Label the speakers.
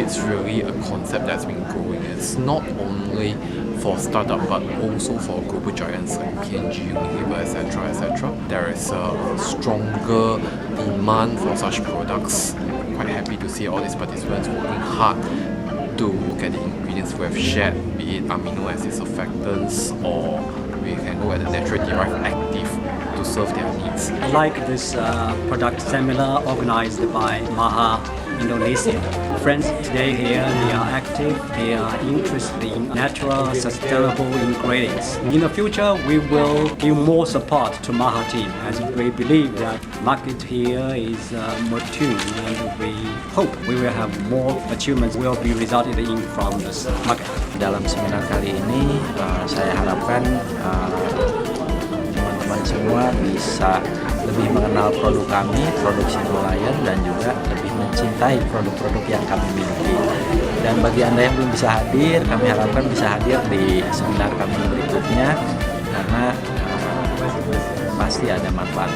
Speaker 1: it's really a concept that's been growing. It's not only for startup but also for global giants like P&G, Unilever, etc. There is a stronger demand for such products. Quite happy to see all these participants working hard to look at the ingredients we have shared, be it amino acids, surfactants, or we can go at the naturally derived active to serve their needs.
Speaker 2: I like this product seminar organized by Maha Indonesia. Friends today here, they are active, they are interested in natural, sustainable ingredients. In the future, we will give more support to Maha team as we believe that market here is mature and we hope we will have more achievements will be resulted in from this market.
Speaker 3: Dalam seminar kali ini, saya harapkan teman-teman semua bisa lebih mengenal produk kami, produk Sino Lion, dan juga lebih mencintai produk-produk yang kami miliki. Dan bagi Anda yang belum bisa hadir, kami harapkan bisa hadir di seminar kami berikutnya karena pasti ada manfaat.